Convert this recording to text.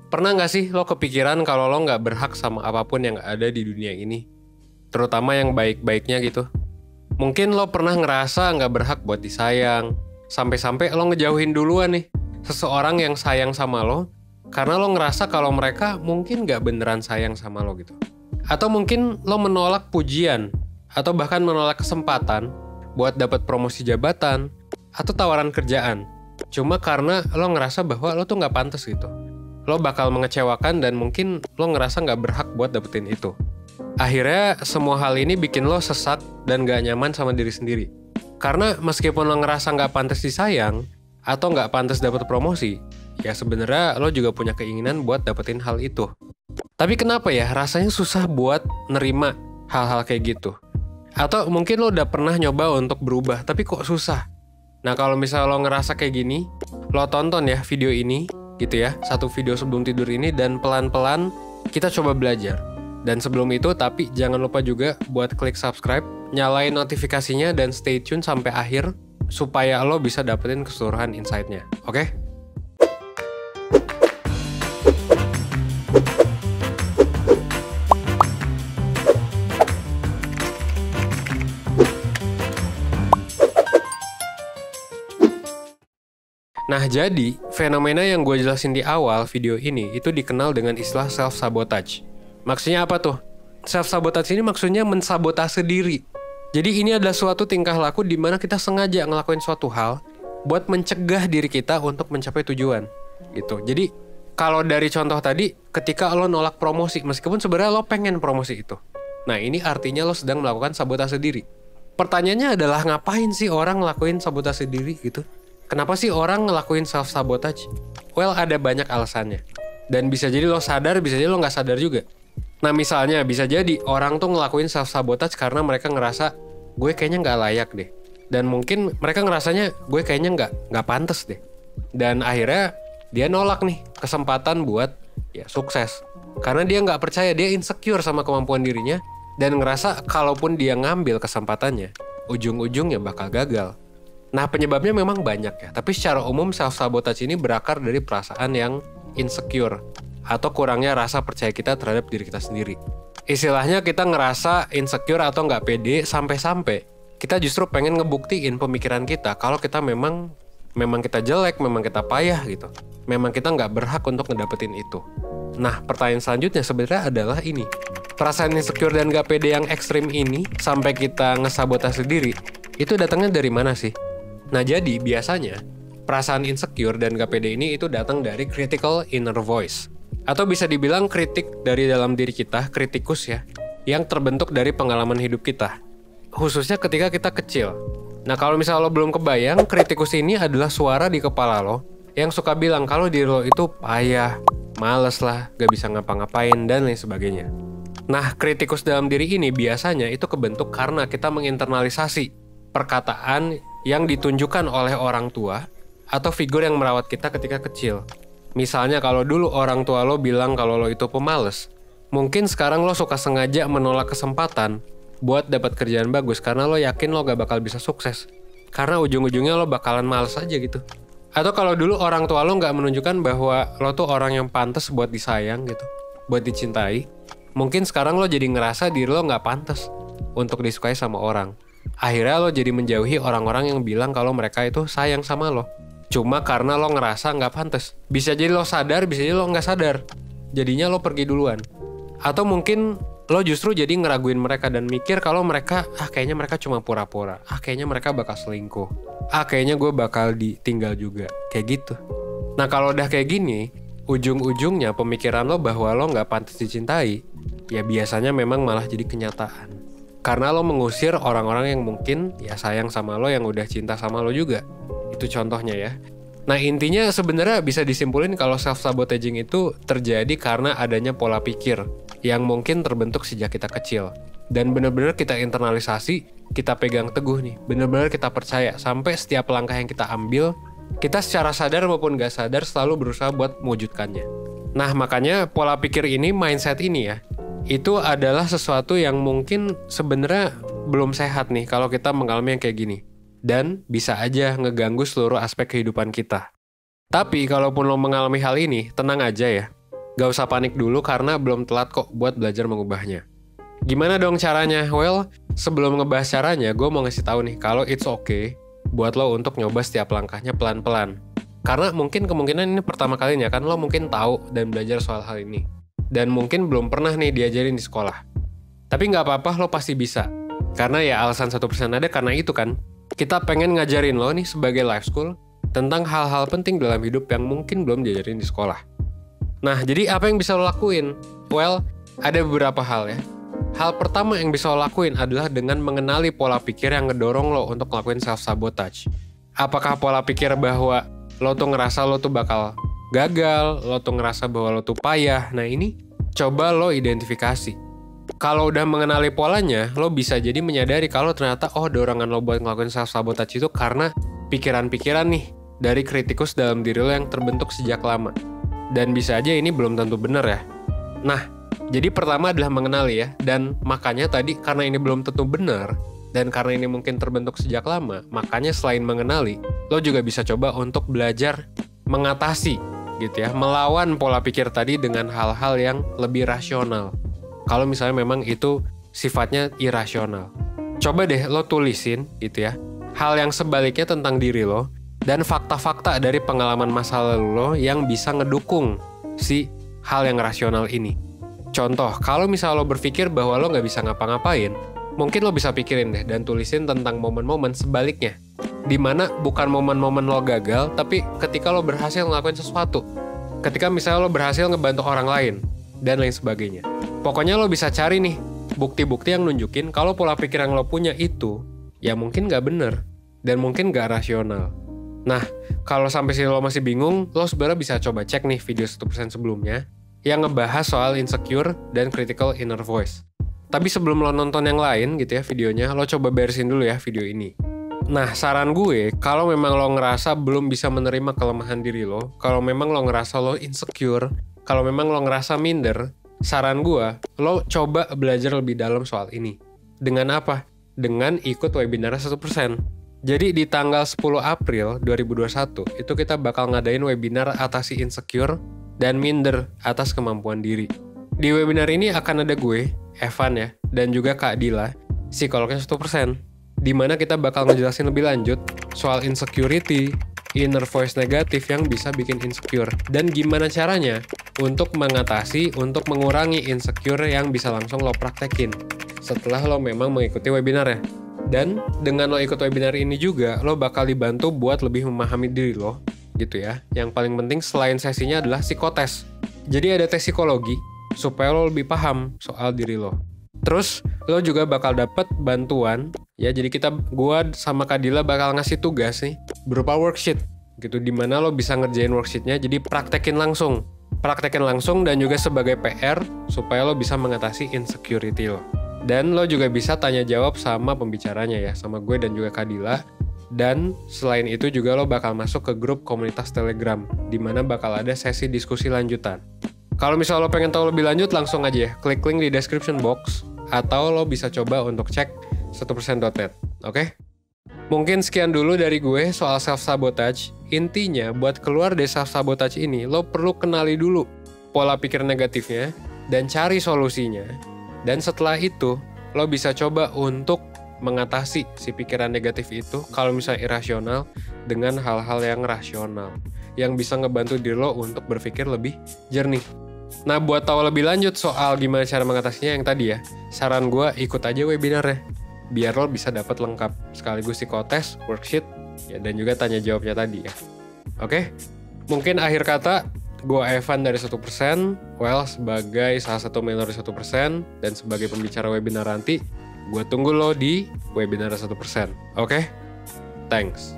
Pernah nggak sih lo kepikiran kalau lo nggak berhak sama apapun yang ada di dunia ini? Terutama yang baik-baiknya gitu. Mungkin lo pernah ngerasa nggak berhak buat disayang. Sampai-sampai lo ngejauhin duluan nih seseorang yang sayang sama lo. Karena lo ngerasa kalau mereka mungkin nggak beneran sayang sama lo gitu. Atau mungkin lo menolak pujian. Atau bahkan menolak kesempatan buat dapat promosi jabatan. Atau tawaran kerjaan. Cuma karena lo ngerasa bahwa lo tuh nggak pantas gitu. Lo bakal mengecewakan dan mungkin lo ngerasa nggak berhak buat dapetin itu. Akhirnya semua hal ini bikin lo sesak dan nggak nyaman sama diri sendiri. Karena meskipun lo ngerasa nggak pantas disayang atau nggak pantas dapet promosi, ya sebenarnya lo juga punya keinginan buat dapetin hal itu. Tapi kenapa ya rasanya susah buat nerima hal-hal kayak gitu? Atau mungkin lo udah pernah nyoba untuk berubah tapi kok susah? Nah kalau misalnya lo ngerasa kayak gini, lo tonton ya video ini gitu ya, satu video sebelum tidur ini dan pelan-pelan kita coba belajar. Dan sebelum itu tapi jangan lupa juga buat klik subscribe, nyalain notifikasinya dan stay tune sampai akhir supaya lo bisa dapetin keseluruhan insight-nya. Oke? Nah jadi, fenomena yang gue jelasin di awal video ini itu dikenal dengan istilah self-sabotage. Maksudnya apa tuh? Self-sabotage ini maksudnya mensabotase diri. Jadi ini adalah suatu tingkah laku di mana kita sengaja ngelakuin suatu hal buat mencegah diri kita untuk mencapai tujuan. Gitu. Jadi kalau dari contoh tadi, ketika lo nolak promosi, meskipun sebenarnya lo pengen promosi itu. Nah ini artinya lo sedang melakukan sabotase diri. Pertanyaannya adalah ngapain sih orang ngelakuin sabotase diri gitu? Kenapa sih orang ngelakuin self-sabotage? Well, ada banyak alasannya. Dan bisa jadi lo sadar, bisa jadi lo nggak sadar juga. Nah, misalnya bisa jadi orang tuh ngelakuin self-sabotage karena mereka ngerasa gue kayaknya nggak layak deh. Dan mungkin mereka ngerasanya gue kayaknya nggak pantas deh. Dan akhirnya dia nolak nih kesempatan buat ya sukses. Karena dia nggak percaya, dia insecure sama kemampuan dirinya. Dan ngerasa kalaupun dia ngambil kesempatannya, ujung-ujungnya bakal gagal. Nah penyebabnya memang banyak ya, tapi secara umum self-sabotage ini berakar dari perasaan yang insecure atau kurangnya rasa percaya kita terhadap diri kita sendiri. Istilahnya kita ngerasa insecure atau nggak pede sampai-sampai kita justru pengen ngebuktiin pemikiran kita kalau kita memang kita jelek, memang kita payah gitu. Memang kita nggak berhak untuk ngedapetin itu. Nah pertanyaan selanjutnya sebenarnya adalah ini. Perasaan insecure dan nggak pede yang ekstrim ini sampai kita ngesabotase diri, itu datangnya dari mana sih? Nah jadi biasanya perasaan insecure dan gak pede ini itu datang dari critical inner voice. Atau bisa dibilang kritik dari dalam diri kita, kritikus ya, yang terbentuk dari pengalaman hidup kita. Khususnya ketika kita kecil. Nah kalau misalnya lo belum kebayang, kritikus ini adalah suara di kepala lo yang suka bilang kalau diri lo itu payah, males lah, gak bisa ngapa-ngapain, dan lain sebagainya. Nah kritikus dalam diri ini biasanya itu kebentuk karena kita menginternalisasi perkataan yang ditunjukkan oleh orang tua atau figur yang merawat kita ketika kecil. Misalnya kalau dulu orang tua lo bilang kalau lo itu pemalas, mungkin sekarang lo suka sengaja menolak kesempatan buat dapat kerjaan bagus karena lo yakin lo gak bakal bisa sukses. Karena ujung-ujungnya lo bakalan males aja gitu. Atau kalau dulu orang tua lo gak menunjukkan bahwa lo tuh orang yang pantas buat disayang gitu, buat dicintai, mungkin sekarang lo jadi ngerasa diri lo gak pantas untuk disukai sama orang. Akhirnya lo jadi menjauhi orang-orang yang bilang kalau mereka itu sayang sama lo. Cuma karena lo ngerasa nggak pantas. Bisa jadi lo sadar, bisa jadi lo nggak sadar. Jadinya lo pergi duluan. Atau mungkin lo justru jadi ngeraguin mereka dan mikir kalau mereka, kayaknya mereka cuma pura-pura. Kayaknya mereka bakal selingkuh. Kayaknya gue bakal ditinggal juga. Kayak gitu. Nah kalau udah kayak gini, ujung-ujungnya pemikiran lo bahwa lo nggak pantas dicintai, ya biasanya memang malah jadi kenyataan. Karena lo mengusir orang-orang yang mungkin ya sayang sama lo, yang udah cinta sama lo juga. Itu contohnya ya. Nah intinya sebenarnya bisa disimpulin kalau self-sabotaging itu terjadi karena adanya pola pikir yang mungkin terbentuk sejak kita kecil. Dan benar-benar kita internalisasi, kita pegang teguh nih. Benar-benar kita percaya sampai setiap langkah yang kita ambil, kita secara sadar maupun gak sadar selalu berusaha buat mewujudkannya. Nah makanya pola pikir ini, mindset ini ya, itu adalah sesuatu yang mungkin sebenarnya belum sehat nih kalau kita mengalami yang kayak gini. Dan bisa aja ngeganggu seluruh aspek kehidupan kita. Tapi kalaupun lo mengalami hal ini, tenang aja ya. Gak usah panik dulu karena belum telat kok buat belajar mengubahnya. Gimana dong caranya? Well, sebelum ngebahas caranya, gue mau ngasih tahu nih kalau it's okay buat lo untuk nyoba setiap langkahnya pelan-pelan. Karena mungkin kemungkinan ini pertama kalinya kan lo mungkin tahu dan belajar soal hal ini. Dan mungkin belum pernah nih diajarin di sekolah. Tapi nggak apa-apa, lo pasti bisa. Karena ya alasan 1% ada karena itu kan. Kita pengen ngajarin lo nih sebagai life school tentang hal-hal penting dalam hidup yang mungkin belum diajarin di sekolah. Nah, jadi apa yang bisa lo lakuin? Well, ada beberapa hal ya. Hal pertama yang bisa lo lakuin adalah dengan mengenali pola pikir yang ngedorong lo untuk ngelakuin self-sabotage. Apakah pola pikir bahwa lo tuh ngerasa lo tuh bakal gagal, lo tuh ngerasa bahwa lo tuh payah. Nah ini, coba lo identifikasi. Kalau udah mengenali polanya, lo bisa jadi menyadari kalau ternyata dorongan lo buat ngelakuin self-sabotage itu karena pikiran-pikiran nih dari kritikus dalam diri lo yang terbentuk sejak lama. Dan bisa aja ini belum tentu benar ya. Nah, jadi pertama adalah mengenali ya. Dan makanya tadi karena ini belum tentu benar, dan karena ini mungkin terbentuk sejak lama, makanya selain mengenali, lo juga bisa coba untuk belajar mengatasi gitu ya, melawan pola pikir tadi dengan hal-hal yang lebih rasional. Kalau misalnya memang itu sifatnya irasional. Coba deh lo tulisin gitu ya, hal yang sebaliknya tentang diri lo, dan fakta-fakta dari pengalaman masa lalu lo yang bisa ngedukung si hal yang rasional ini. Contoh, kalau misalnya lo berpikir bahwa lo nggak bisa ngapa-ngapain, mungkin lo bisa pikirin deh dan tulisin tentang momen-momen sebaliknya. Dimana bukan momen-momen lo gagal, tapi ketika lo berhasil ngelakuin sesuatu. Ketika misalnya lo berhasil ngebantu orang lain, dan lain sebagainya. Pokoknya lo bisa cari nih, bukti-bukti yang nunjukin kalau pola pikir yang lo punya itu, ya mungkin nggak bener, dan mungkin nggak rasional. Nah, kalau sampai sini lo masih bingung, lo sebenarnya bisa coba cek nih video 1% sebelumnya yang ngebahas soal insecure dan critical inner voice. Tapi sebelum lo nonton yang lain gitu ya videonya, lo coba beresin dulu ya video ini. Nah, saran gue, kalau memang lo ngerasa belum bisa menerima kelemahan diri lo, kalau memang lo ngerasa lo insecure, kalau memang lo ngerasa minder, saran gue, lo coba belajar lebih dalam soal ini. Dengan apa? Dengan ikut webinar 1%. Jadi di tanggal 10 April 2021, itu kita bakal ngadain webinar atasi insecure dan minder atas kemampuan diri. Di webinar ini akan ada gue, Evan ya, dan juga Kak Dila, psikolognya 1%. Di mana kita bakal ngejelasin lebih lanjut soal insecurity, inner voice negatif yang bisa bikin insecure, dan gimana caranya untuk mengatasi, untuk mengurangi insecure yang bisa langsung lo praktekin setelah lo memang mengikuti webinar ya. Dan dengan lo ikut webinar ini juga, lo bakal dibantu buat lebih memahami diri lo, gitu ya. Yang paling penting selain sesinya adalah psikotes. Jadi ada tes psikologi, supaya lo lebih paham soal diri lo. Terus, lo juga bakal dapet bantuan, ya jadi gua sama Kadila bakal ngasih tugas nih, berupa worksheet, gitu. Dimana lo bisa ngerjain worksheetnya, jadi praktekin langsung dan juga sebagai PR, supaya lo bisa mengatasi insecurity lo. Dan lo juga bisa tanya jawab sama pembicaranya ya, sama gue dan juga Kadila. Dan selain itu juga lo bakal masuk ke grup komunitas Telegram, di mana bakal ada sesi diskusi lanjutan. Kalau misalnya lo pengen tahu lebih lanjut, langsung aja ya, klik link di description box, atau lo bisa coba untuk cek 1%.net, oke? Mungkin sekian dulu dari gue soal self-sabotage. Intinya, buat keluar dari self-sabotage ini, lo perlu kenali dulu pola pikir negatifnya, dan cari solusinya. Dan setelah itu, lo bisa coba untuk mengatasi si pikiran negatif itu, kalau misalnya irasional, dengan hal-hal yang rasional, yang bisa ngebantu diri lo untuk berpikir lebih jernih. Nah, buat tahu lebih lanjut soal gimana cara mengatasinya yang tadi ya, saran gue ikut aja webinarnya, biar lo bisa dapat lengkap, sekaligus psikotes, worksheet, ya, dan juga tanya jawabnya tadi ya. Oke? Mungkin akhir kata, gue Evan dari 1%, well, sebagai salah satu member 1%, dan sebagai pembicara webinar nanti, gue tunggu lo di webinar 1%. Oke? Thanks.